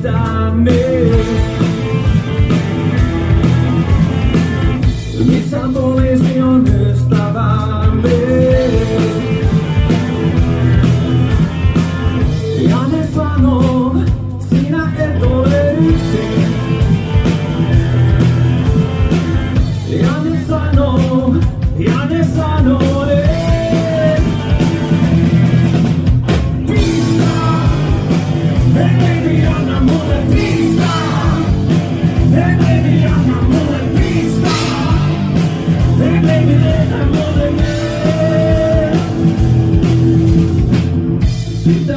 Invítame. Mis amores ¿dónde estaban? Ja ne sanon, sinä et ole yksin. Ja ne sanon, Pista, hey baby, anna mulle pista. Hey baby, anna mulle pista. Hey baby, anna mulle. Sitä